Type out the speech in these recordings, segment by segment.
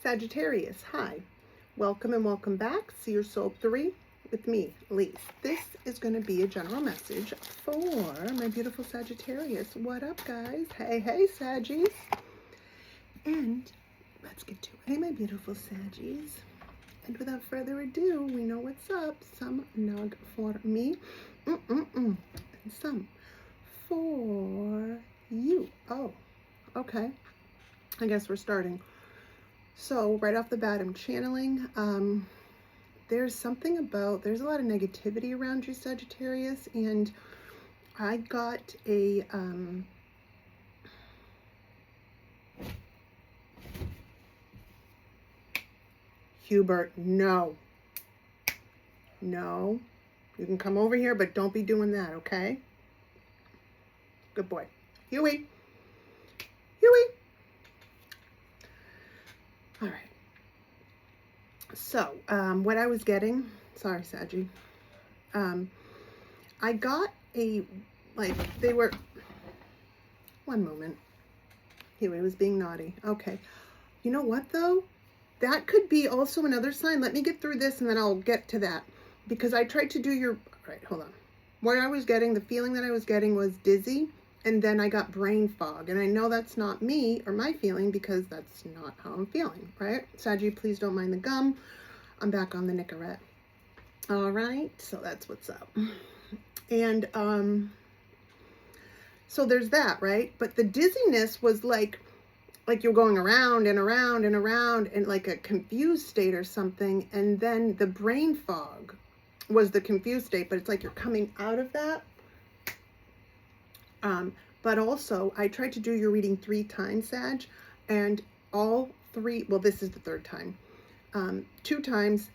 Sagittarius, hi. Welcome and welcome back. See your Soul 3 with me, Lise. This is going to be a general message for my beautiful Sagittarius. What up, guys? Hey, hey, Saggies. And let's get to it. Hey, my beautiful Saggies. And without further ado, we know what's up. Some nog for me. And some for you. Oh, okay. I guess we're starting. So right off the bat, I'm channeling. There's a lot of negativity around you, Sagittarius, and I got a Hubert, no, you can come over here, but don't be doing that, okay? Good boy. Huey. All right. So, what I was getting, sorry, Saggy, I got one moment. Huey was being naughty. Okay. You know what, though? That could be also another sign. Let me get through this, and then I'll get to that. Because I tried to do all right, hold on. The feeling that I was getting was dizzy. And then I got brain fog. And I know that's not me or my feeling because that's not how I'm feeling, right? Saggy, please don't mind the gum. I'm back on the Nicorette. All right, so that's what's up. And so there's that, right? But the dizziness was like you're going around and around and around in like a confused state or something. And then the brain fog was the confused state, but it's like you're coming out of that. But also, I tried to do your reading 3 times, Sag, and all 3, well, this is the 3rd time. 2 times,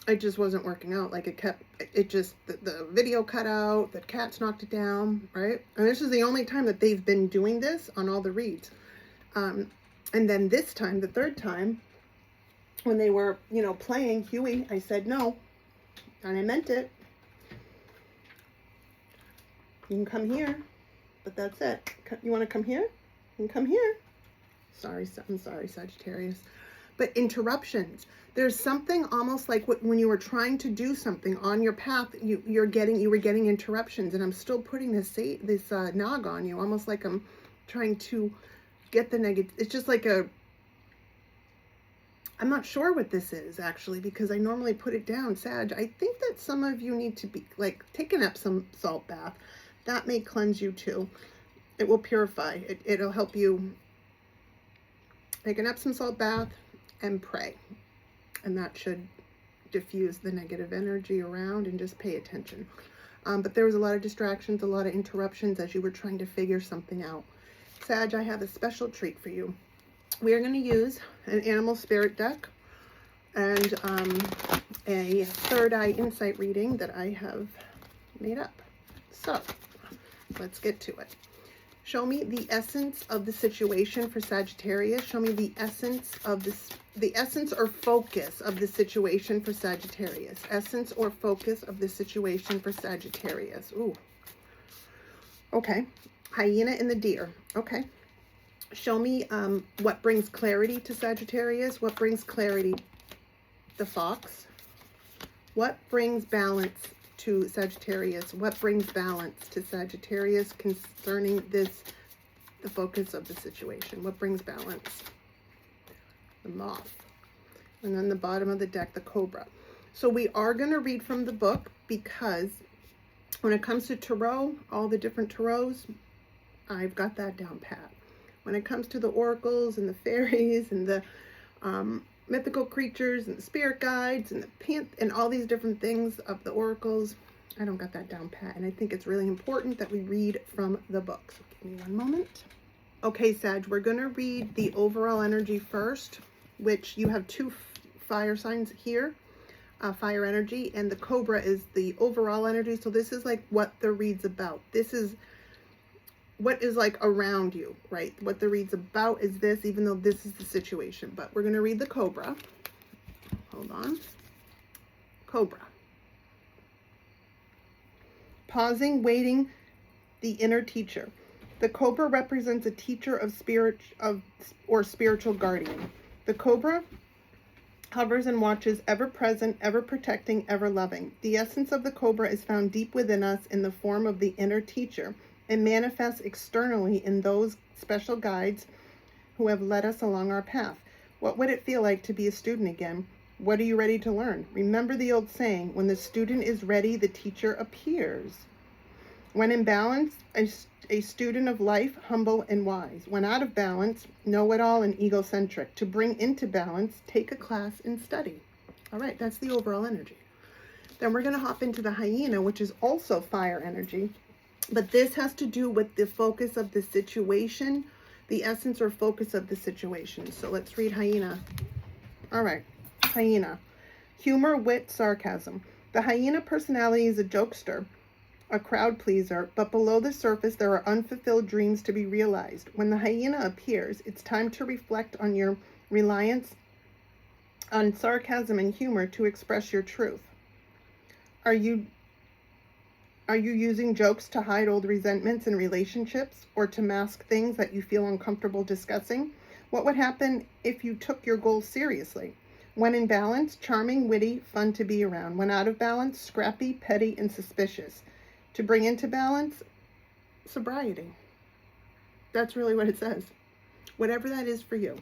it just wasn't working out. Like the video cut out, the cats knocked it down, right? And this is the only time that they've been doing this on all the reads. And then this time, the 3rd time, when they were, playing Huey, I said no, and I meant it. You can come here, but that's it. You want to come here? You can come here. I'm sorry, Sagittarius. But interruptions. There's something almost like when you were trying to do something on your path, you were getting interruptions, and I'm still putting this nog on you, almost like I'm trying to get the negative. It's just like I'm not sure what this is actually, because I normally put it down, Sag. I think that some of you need to be like taking up some salt bath. That may cleanse you too. It will purify. It'll help you take an Epsom salt bath and pray. And that should diffuse the negative energy around, and just pay attention. But there was a lot of distractions, a lot of interruptions as you were trying to figure something out. Sag, I have a special treat for you. We are going to use an animal spirit deck and a third eye insight reading that I have made up. So, let's get to it. Show me the essence of the situation for Sagittarius. Show me the essence of the essence or focus of the situation for Sagittarius. Essence or focus of the situation for Sagittarius. Ooh. Okay. Hyena and the deer. Okay. Show me what brings clarity to Sagittarius. What brings clarity? The fox. What brings balance to Sagittarius? What brings balance to Sagittarius concerning the focus of the situation? What brings balance? The moth. And then the bottom of the deck, the cobra. So we are going to read from the book, because when it comes to tarot, all the different tarots, I've got that down pat. When it comes to the oracles and the fairies and the mythical creatures and the spirit guides and and all these different things of the oracles, I don't got that down pat. And I think it's really important that we read from the book. So give me one moment. Okay, Sag, we're going to read the overall energy first, which you have 2 fire signs here, fire energy, and the cobra is the overall energy. So this is like what the read's about. This is what is like around you, right? What the read's about is this, even though this is the situation. But we're going to read the cobra. Hold on. Cobra. Pausing, waiting, the inner teacher. The cobra represents a teacher of spirit or spiritual guardian. The cobra hovers and watches, ever present, ever protecting, ever loving. The essence of the cobra is found deep within us in the form of the inner teacher. It manifests externally in those special guides who have led us along our path. What would it feel like to be a student again? What are you ready to learn? Remember the old saying, when the student is ready, the teacher appears. When in balance, a student of life, humble and wise. When out of balance, know-it-all and egocentric. To bring into balance, take a class and study. All right, that's the overall energy. Then we're going to hop into the hyena, which is also fire energy. But this has to do with the focus of the situation, the essence or focus of the situation. So let's read hyena. All right, hyena. Humor, wit, sarcasm. The hyena personality is a jokester, a crowd pleaser, but below the surface there are unfulfilled dreams to be realized. When the hyena appears, it's time to reflect on your reliance on sarcasm and humor to express your truth. Are you using jokes to hide old resentments in relationships or to mask things that you feel uncomfortable discussing? What would happen if you took your goals seriously? When in balance, charming, witty, fun to be around. When out of balance, scrappy, petty, and suspicious. To bring into balance, sobriety. That's really what it says. Whatever that is for you.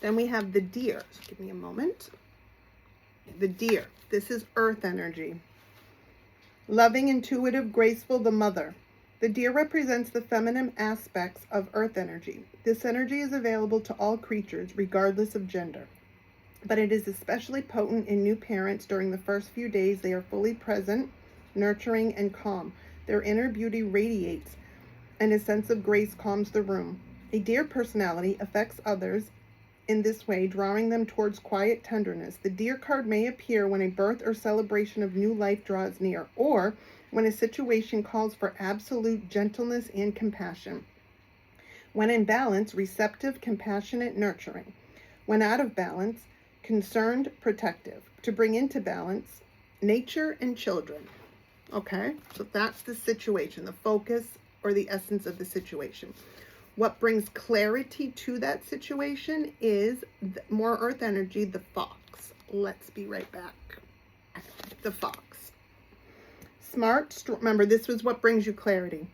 Then we have the deer. So give me a moment. The deer. This is earth energy. Loving, intuitive, graceful, the mother. The deer represents the feminine aspects of earth energy. This energy is available to all creatures, regardless of gender. But it is especially potent in new parents during the first few days they are fully present, nurturing, and calm. Their inner beauty radiates, and a sense of grace calms the room. A deer personality affects others in this way, drawing them towards quiet tenderness. The deer card may appear when a birth or celebration of new life draws near, or when a situation calls for absolute gentleness and compassion. When in balance, receptive, compassionate, nurturing. When out of balance, concerned, protective. To bring into balance, nature and children. Okay, so that's the situation, the focus or the essence of the situation. What brings clarity to that situation is more earth energy, the fox. Let's be right back. The fox. Smart, remember this was what brings you clarity.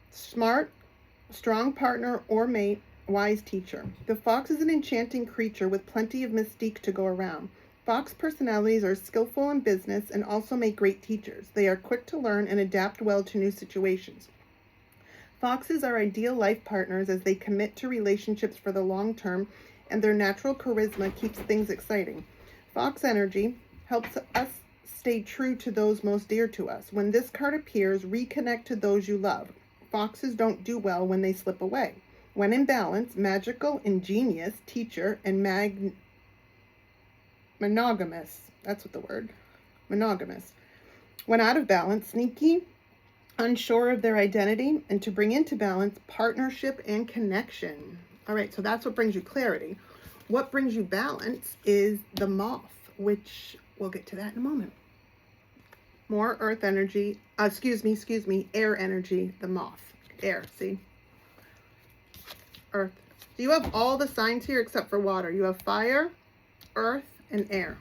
Smart, strong partner or mate, wise teacher. The fox is an enchanting creature with plenty of mystique to go around. Fox personalities are skillful in business and also make great teachers. They are quick to learn and adapt well to new situations. Foxes are ideal life partners as they commit to relationships for the long term, and their natural charisma keeps things exciting. Fox energy helps us stay true to those most dear to us. When this card appears, reconnect to those you love. Foxes don't do well when they slip away. When in balance, magical, ingenious, teacher, and monogamous. That's what the word. Monogamous. When out of balance, sneaky, unsure of their identity, and to bring into balance, partnership and connection. All right, so that's what brings you clarity. What brings you balance is the moth, which we'll get to that in a moment. More earth energy, air energy, the moth. Air, see? Earth. So you have all the signs here except for water. You have fire, earth, and air.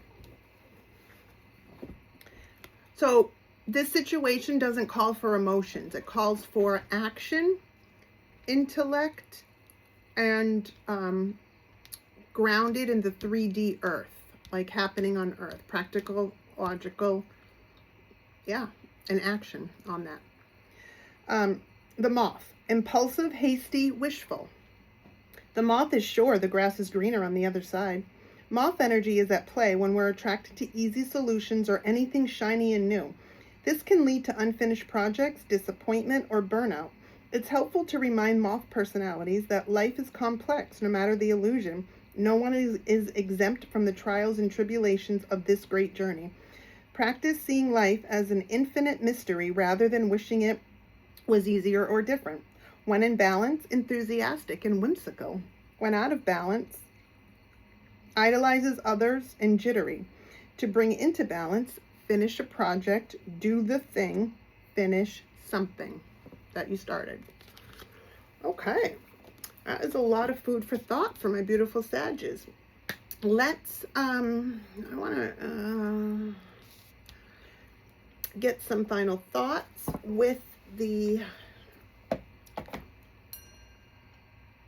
So this situation doesn't call for emotions. It calls for action, intellect, and grounded in the 3D earth, like happening on earth. Practical, logical, yeah, and action on that. The moth. Impulsive, hasty, wishful. The moth is sure the grass is greener on the other side. Moth energy is at play when we're attracted to easy solutions or anything shiny and new. This can lead to unfinished projects, disappointment, or burnout. It's helpful to remind moth personalities that life is complex, no matter the illusion. No one is exempt from the trials and tribulations of this great journey. Practice seeing life as an infinite mystery rather than wishing it was easier or different. When in balance, enthusiastic and whimsical. When out of balance, idolizes others and jittery. To bring into balance, finish a project, do the thing, finish something that you started. Okay. That is a lot of food for thought for my beautiful Sages. Let's, I want to get some final thoughts with the,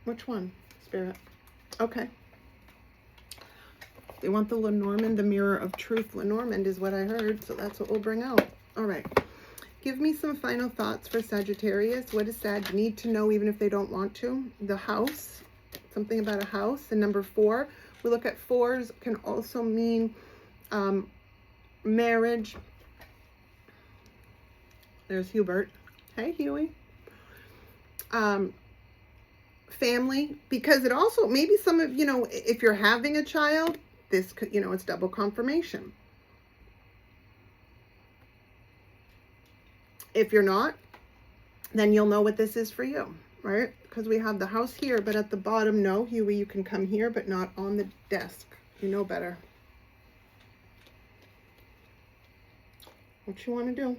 which one, Spirit? Okay. You want the Lenormand, the Mirror of Truth. Lenormand is what I heard, so that's what we'll bring out. All right. Give me some final thoughts for Sagittarius. What does Sag need to know even if they don't want to? The house, something about a house. And number 4, we look at 4s can also mean marriage. There's Hubert. Hey, Huey. Family, because it also, maybe some of, if you're having a child, this could, it's double confirmation. If you're not, then you'll know what this is for you, right? Because we have the house here, but at the bottom, no, Huey, you can come here, but not on the desk. You know better. What you want to do?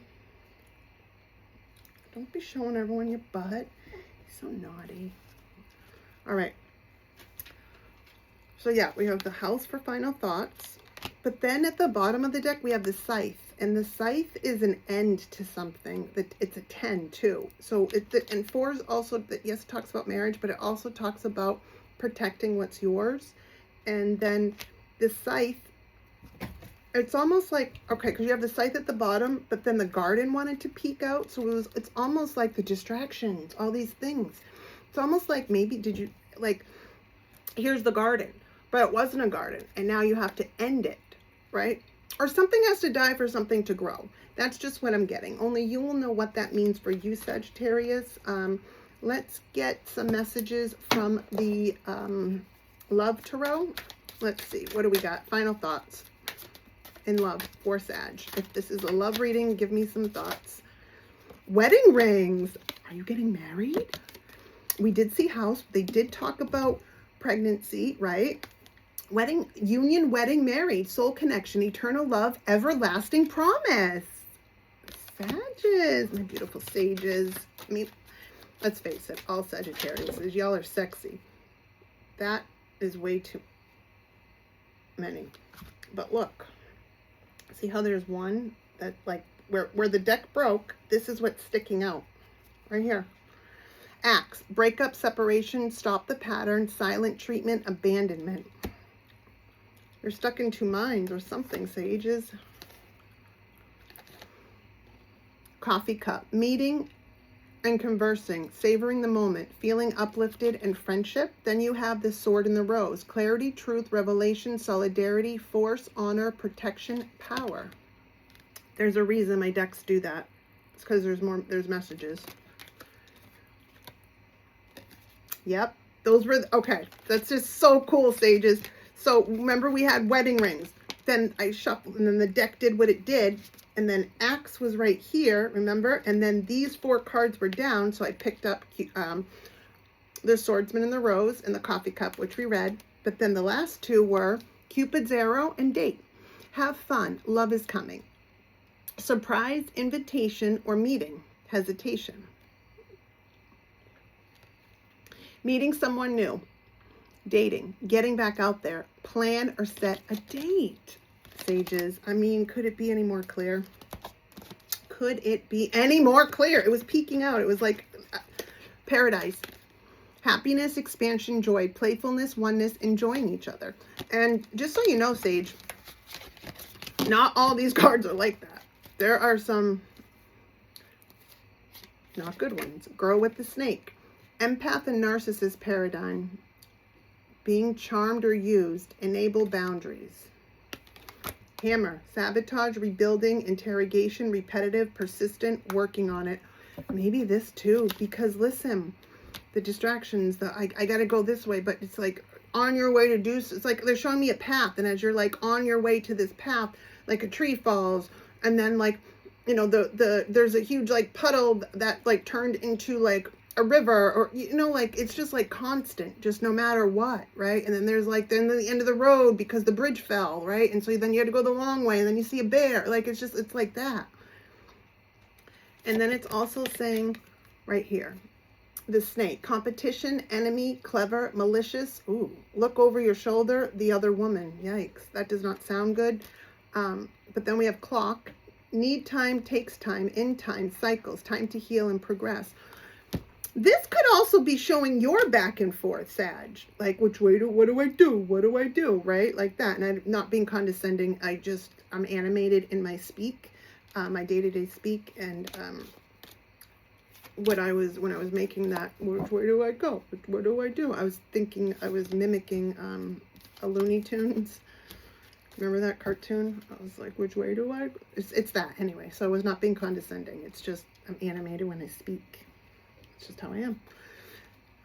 Don't be showing everyone your butt. You're so naughty. All right. So yeah, we have the house for final thoughts. But then at the bottom of the deck, we have the scythe. And the scythe is an end to something. That it's a 10 too. So and 4s also, yes, it talks about marriage, but it also talks about protecting what's yours. And then the scythe, it's almost like, okay, because you have the scythe at the bottom, but then the garden wanted to peek out. So it's almost like the distractions, all these things. It's almost like maybe here's the garden, but it wasn't a garden. And now you have to end it, right? Or something has to die for something to grow. That's just what I'm getting. Only you will know what that means for you, Sagittarius. Let's get some messages from the Love Tarot. Let's see. What do we got? Final thoughts in love for Sag. If this is a love reading, give me some thoughts. Wedding rings. Are you getting married? We did see house. They did talk about pregnancy, right? Wedding, union, wedding, married, soul connection, eternal love, everlasting promise. Sages, my beautiful sages. I mean, let's face it, all Sagittarius, y'all are sexy. That is way too many. But look, see how there's one that like where the deck broke, this is what's sticking out right here. Acts, breakup, separation, stop the pattern, silent treatment, abandonment. You're stuck in 2 minds or something, Sages. Coffee cup, meeting and conversing, savoring the moment, feeling uplifted and friendship. Then you have the sword and the rose, clarity, truth, revelation, solidarity, force, honor, protection, power. There's a reason my decks do that. It's because there's messages. Yep, those were, okay, that's just so cool, Sages. So remember we had wedding rings. Then I shuffled and then the deck did what it did. And then Axe was right here, remember? And then these 4 cards were down. So I picked up the Swordsman and the Rose and the Coffee Cup, which we read. But then the last 2 were Cupid's Arrow and Date. Have fun. Love is coming. Surprise, invitation, or meeting. Hesitation. Meeting someone new. Dating, getting back out there, plan or set a date. Sages, I mean, could it be any more clear? Could it be any more clear? It was peeking out. It was like paradise. Happiness, expansion, joy, playfulness, oneness, enjoying each other. And just so you know, Sage, not all these cards are like that. There are some not good ones. Girl with the snake. Empath and narcissist paradigm. Being charmed or used, enable boundaries. Hammer, sabotage, rebuilding, interrogation, repetitive, persistent, working on it. Maybe this too, because listen, the distractions, I got to go this way, but it's like on your way to do, it's like they're showing me a path, and as you're like on your way to this path, like a tree falls, and then like, there's a huge like puddle that like turned into like a river, or like it's just like constant, just no matter what, right? And then there's like then the end of the road because the bridge fell, right? And so then you had to go the long way, and then you see a bear, like it's like that. And then it's also saying right here, the snake. Competition, enemy, clever, malicious. Ooh, look over your shoulder, the other woman. Yikes, that does not sound good. But then we have clock. Need time, takes time, in time, cycles, time to heal and progress. This could also be showing your back and forth, Sag. Like, what do I do? What do I do? Right? Like that. And I'm not being condescending. I'm animated in my speak, my day-to-day speak. And when I was making that, which way do I go? What do I do? I was thinking, I was mimicking a Looney Tunes. Remember that cartoon? I was like, which way do I go? It's that anyway. So I was not being condescending. It's just, I'm animated when I speak. It's just how I am.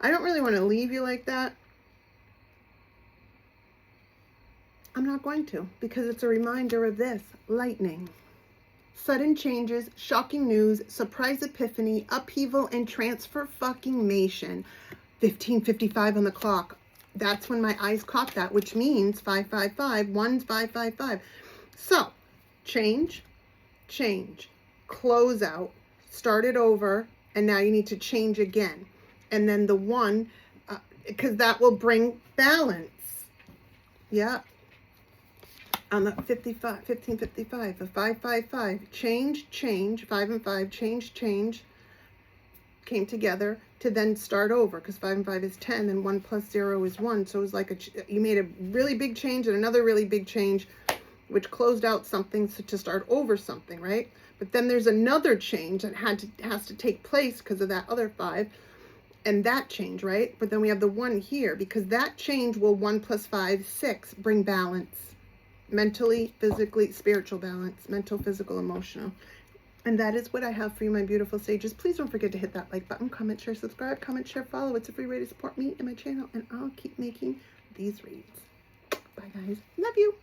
I don't really want to leave you like that. I'm not going to, because it's a reminder of this. Lightning. Sudden changes, shocking news, surprise epiphany, upheaval, and transfer fucking mation. 15:55 on the clock. That's when my eyes caught that, which means 555. One's 555. So, change, close out, start it over, and now you need to change again. And then the one, because that will bring balance. Yeah. On the 1555, the 555, change, 5 and 5, change, came together to then start over, because 5 and 5 is 10, and 1 plus 0 is 1. So it was like you made a really big change and another really big change, which closed out something to start over something, right? But then there's another change that has to take place because of that other 5, and that change, right? But then we have the 1 here, because that change will 1 plus 5, 6, bring balance. Mentally, physically, spiritual balance, mental, physical, emotional. And that is what I have for you, my beautiful sages. Please don't forget to hit that like button, comment, share, subscribe, comment, share, follow. It's a free way to support me and my channel, and I'll keep making these reads. Bye, guys. Love you.